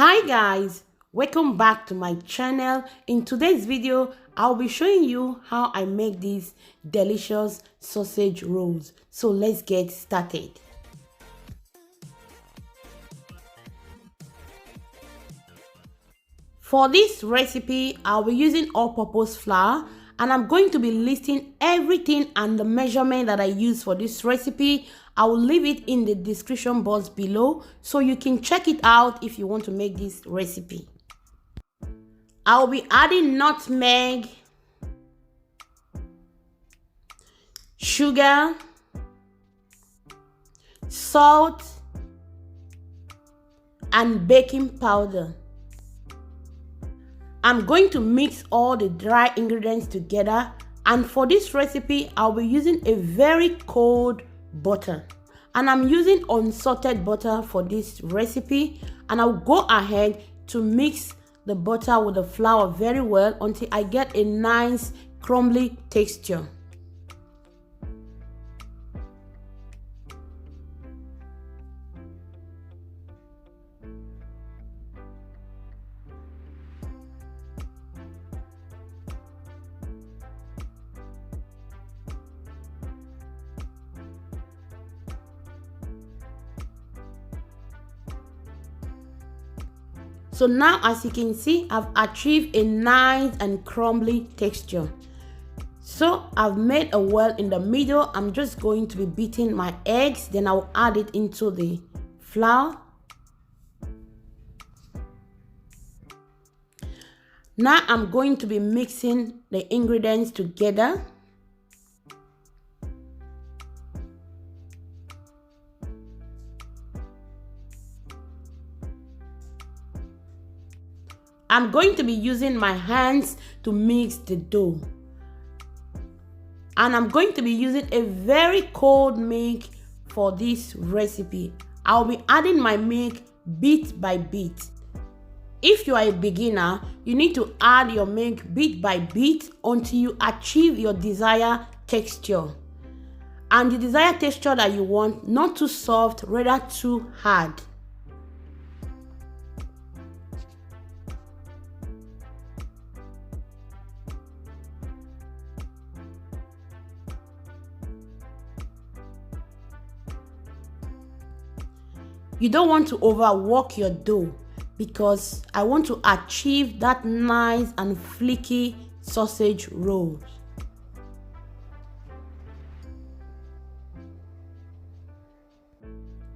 Hi guys, welcome back to my channel. In today's video I'll be showing you how I make these delicious sausage rolls. So let's get started. For this recipe I'll be using all-purpose flour, and I'm going to be listing everything and the measurement that I use for this recipe. I will leave it in the description box below so you can check it out if you want to make this recipe. I'll be adding nutmeg, sugar, salt, and baking powder. I'm going to mix all the dry ingredients together, and for this recipe I'll be using a very cold butter, and I'm using unsalted butter for this recipe. And I'll go ahead to mix the butter with the flour very well until I get a nice crumbly texture. So now, as you can see, I've achieved a nice and crumbly texture. So I've made a well in the middle. I'm just going to be beating my eggs, then I'll add it into the flour. Now I'm going to be mixing the ingredients together. I'm going to be using my hands to mix the dough. And I'm going to be using a very cold milk for this recipe. I'll be adding my milk bit by bit. If you are a beginner, you need to add your milk bit by bit until you achieve your desired texture. And the desired texture that you want, not too soft, rather too hard. You don't want to overwork your dough because I want to achieve that nice and flaky sausage rolls.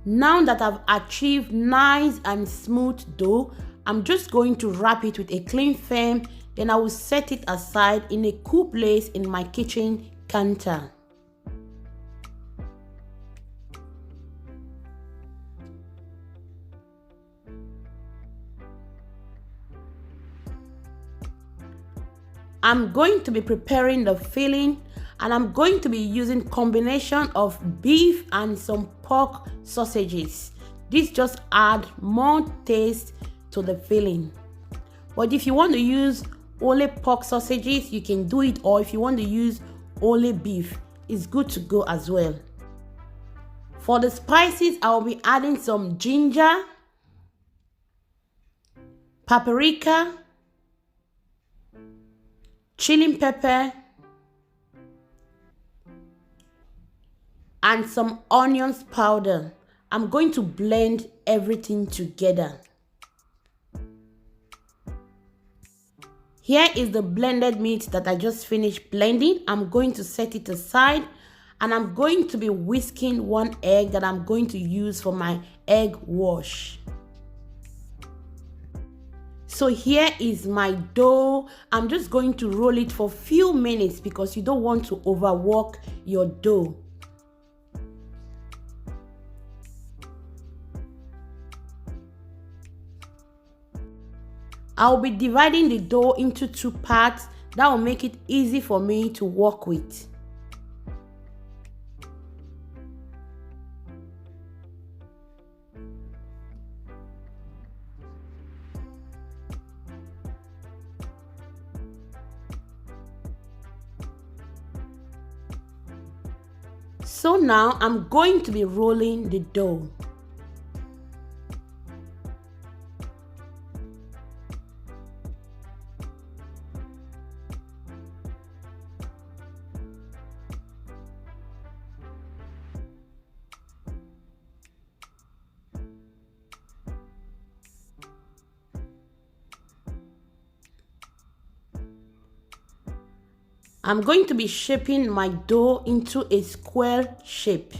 Now that I've achieved nice and smooth dough, I'm just going to wrap it with a cling film, then I will set it aside in a cool place in my kitchen counter. I'm going to be preparing the filling, and I'm going to be using combination of beef and some pork sausages. This just add more taste to the filling. But if you want to use only pork sausages, you can do it, or if you want to use only beef, it's good to go as well. For the spices, I'll be adding some ginger, paprika, chili pepper, and some onions powder. I'm going to blend everything together. Here is the blended meat that I just finished blending. I'm going to set it aside, and I'm going to be whisking one egg that I'm going to use for my egg wash. So here is my dough. I'm just going to roll it for a few minutes because you don't want to overwork your dough. I'll be dividing the dough into two parts. That will make it easy for me to work with. So now I'm going to be rolling the dough. I'm going to be shaping my dough into a square shape.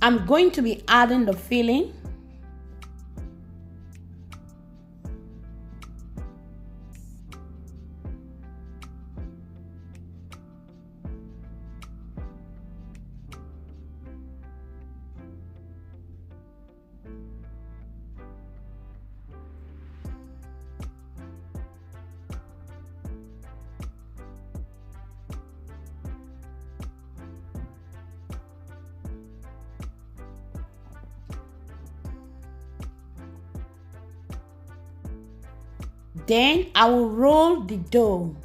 I'm going to be adding the filling. Then I will roll the dough.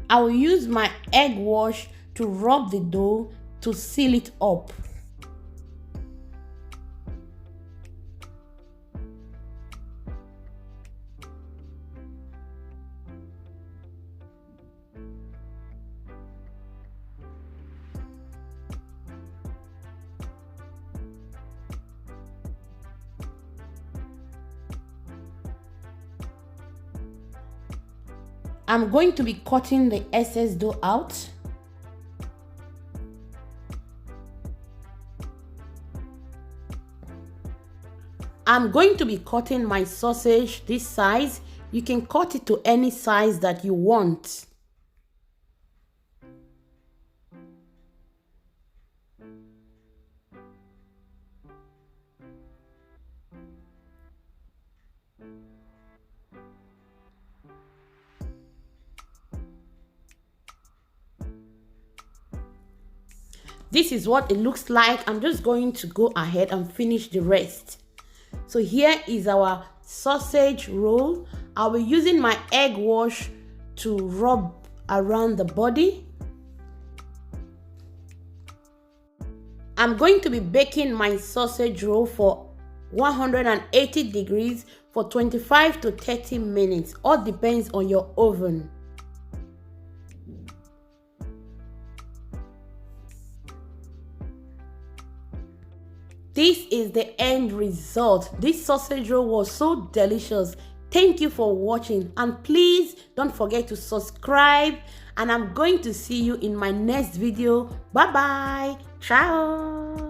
I will use my egg wash to rub the dough to seal it up. I'm going to be cutting the excess dough out. I'm going to be cutting my sausage this size. You can cut it to any size that you want. This is what it looks like. I'm just going to go ahead and finish the rest. So here is our sausage roll. I'll be using my egg wash to rub around the body. I'm going to be baking my sausage roll for 180 degrees for 25 to 30 minutes. All depends on your oven. This is the end result. This sausage roll was so delicious. Thank you for watching, and please don't forget to subscribe, and I'm going to see you in my next video. Bye bye. Ciao.